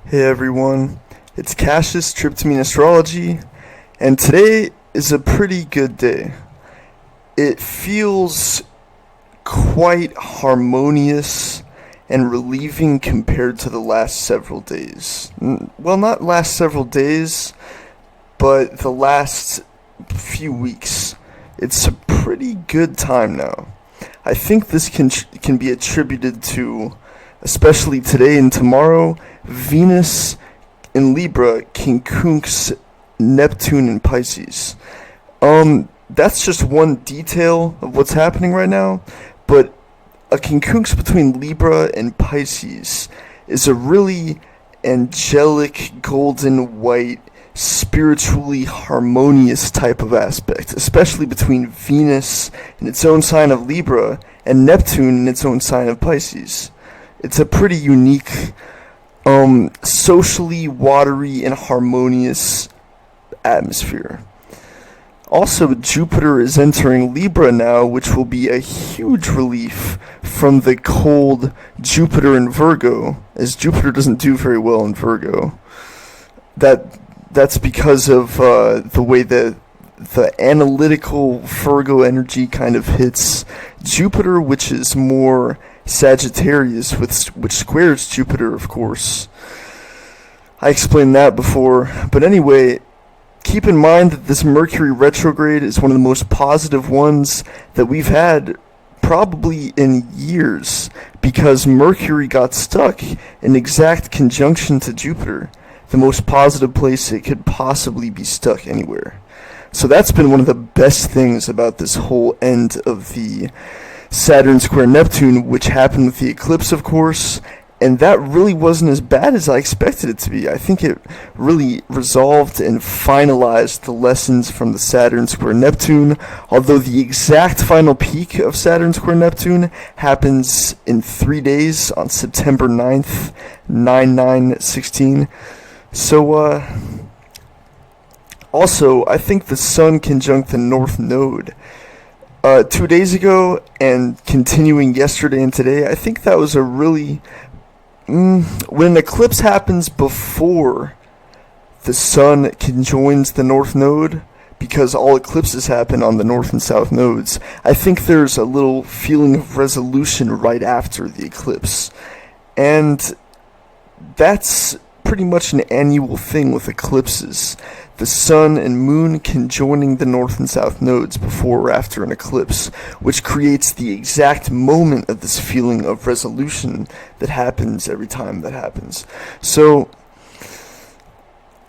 Hey everyone, it's Cassius Tryptamine Astrology, and today is a pretty good day. It feels quite harmonious and relieving compared to the last several days. Well, not last several days, but the last few weeks. It's a pretty good time now. I think this can be attributed to, especially today and tomorrow, Venus in Libra, quincunx Neptune in Pisces. That's just one detail of what's happening right now, but a quincunx between Libra and Pisces is a really angelic, golden white, spiritually harmonious type of aspect, especially between Venus in its own sign of Libra and Neptune in its own sign of Pisces. It's a pretty unique, socially watery and harmonious atmosphere. Also, Jupiter is entering Libra now, which will be a huge relief from the cold Jupiter in Virgo, as Jupiter doesn't do very well in Virgo. That's because of the way the analytical Virgo energy kind of hits Jupiter, which is more Sagittarius, which squares Jupiter, of course. I explained that before, but anyway, keep in mind that this Mercury retrograde is one of the most positive ones that we've had probably in years, because Mercury got stuck in exact conjunction to Jupiter, the most positive place it could possibly be stuck anywhere. So that's been one of the best things about this whole end of the Saturn square Neptune, which happened with the eclipse, of course, and that really wasn't as bad as I expected it to be. I think it really resolved and finalized the lessons from the Saturn square Neptune, although the exact final peak of Saturn square Neptune happens in 3 days on September 9th, 9/9/16. So, also, I think the Sun conjunct the North Node 2 days ago and continuing yesterday and today. I think that was a really... when an eclipse happens before the Sun conjoins the North Node, because all eclipses happen on the North and South nodes, I think there's a little feeling of resolution right after the eclipse. And that's pretty much an annual thing with eclipses. The Sun and Moon conjoining the North and South nodes before or after an eclipse, which creates the exact moment of this feeling of resolution that happens every time that happens. So,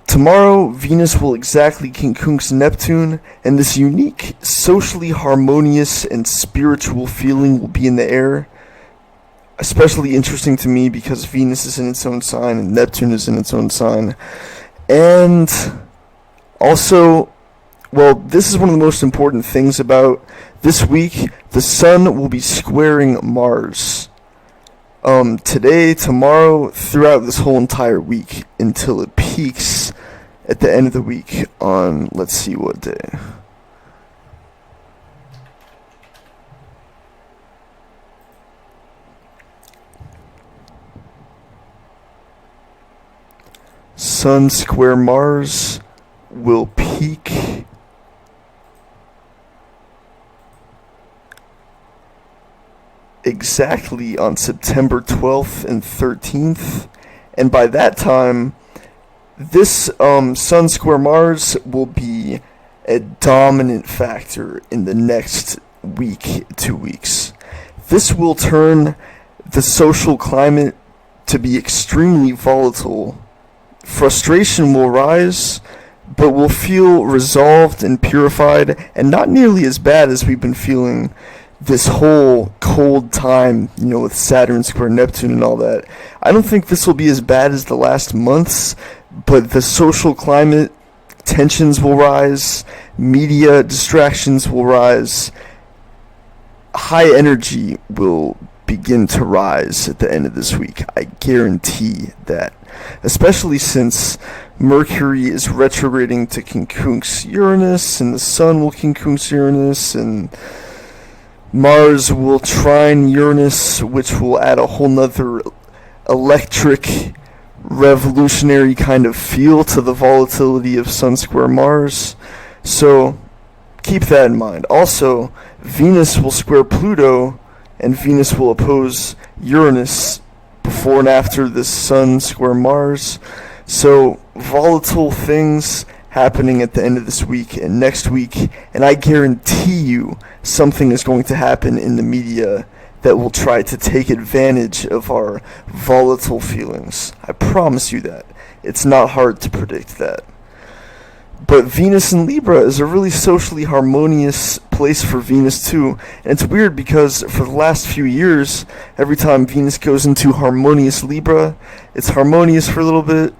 tomorrow, Venus will exactly quincunx Neptune, and this unique, socially harmonious and spiritual feeling will be in the air. Especially interesting to me because Venus is in its own sign and Neptune is in its own sign. And also, well, this is one of the most important things about this week. The Sun will be squaring Mars. Today, tomorrow, throughout this whole entire week until it peaks at the end of the week on, let's see what day. Sun square Mars will peak exactly on September 12th and 13th, and by that time, this Sun square Mars will be a dominant factor in the next week, 2 weeks. This will turn the social climate to be extremely volatile. Frustration will rise, but we'll feel resolved and purified, and not nearly as bad as we've been feeling this whole cold time, with Saturn square Neptune and all that. I don't think this will be as bad as the last months, but the social climate, tensions will rise, media distractions will rise, high energy will begin to rise at the end of this week. I guarantee that. Especially since Mercury is retrograding to quincunx Uranus, and the Sun will quincunx Uranus, and Mars will trine Uranus, which will add a whole nother electric revolutionary kind of feel to the volatility of Sun square Mars. So keep that in mind. Also, Venus will square Pluto, and Venus will oppose Uranus before and after this Sun square Mars. So volatile things happening at the end of this week and next week, and I guarantee you something is going to happen in the media that will try to take advantage of our volatile feelings. I promise you that. It's not hard to predict that. But Venus in Libra is a really socially harmonious place for Venus too. And it's weird because for the last few years, every time Venus goes into harmonious Libra, it's harmonious for a little bit,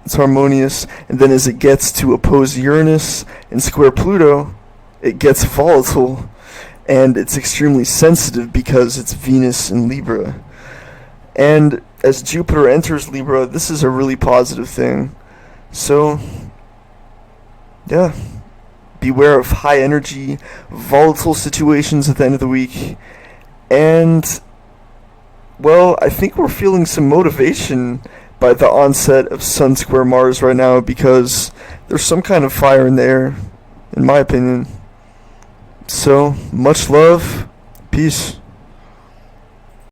it's harmonious, and then as it gets to oppose Uranus and square Pluto, it gets volatile, and it's extremely sensitive because it's Venus in Libra. And as Jupiter enters Libra, this is a really positive thing. So yeah, beware of high energy, volatile situations at the end of the week. And, well, I think we're feeling some motivation by the onset of Sun square Mars right now because there's some kind of fire in the air, in my opinion. So, much love, peace.